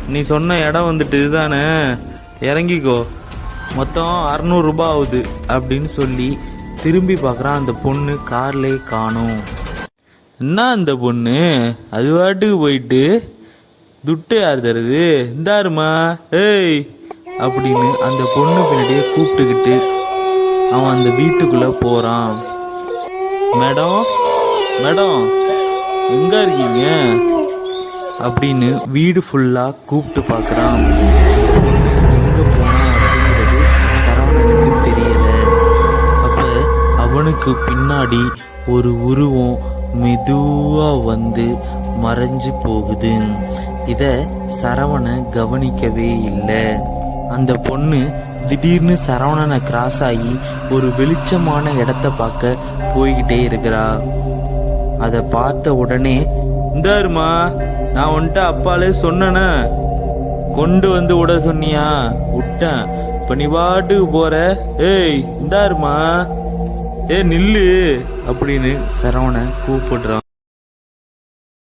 நீ சொன்ன இடம் வந்துட்டு இதுதானே, இறங்கிக்கோ, மொத்தம் 600 ரூபாய் ஆகுது அப்படின்னு சொல்லி திரும்பி பார்க்குறான். அந்த பொண்ணு கார்லேயே காணும். என்ன அந்த பொண்ணு அது பாட்டுக்கு போயிட்டு, துட்டு யார் தருது, இந்தாருமா ஏய் அப்படின்னு அந்த பொண்ணு பின்னாடியே கூப்பிட்டுக்கிட்டு அவன் அந்த வீட்டுக்குள்ளே போகிறான். மேடம் மேடம் எங்கே இருக்கீங்க அப்படின்னு வீடு ஃபுல்லாக கூப்பிட்டு பார்க்குறான். எங்கே போனான் அப்படிங்கிறது சரவணனுக்கு தெரியலை. அப்போ அவனுக்கு பின்னாடி ஒரு உருவம் மெதுவாக வந்து மறைஞ்சு போகுது. இதை சரவண கவனிக்கவே இல்லை. அந்த பொண்ணு திடீர்னு சரவணனை கிராஸ் ஆகி ஒரு வெளிச்சமான இடத்த பார்க்க போய்கிட்டே இருக்கிறா. அதை பார்த்த உடனே, இந்தாருமா நான் வந்துட்டு அப்பாலே சொன்னேனே, கொண்டு வந்து விட சொன்னியா, விட்டேன், இப்போ நீ பாட்டுக்கு போற, ஏய் இந்தாருமா, நில்லு அப்படின்னு சரவண கூப்பிடுறான்.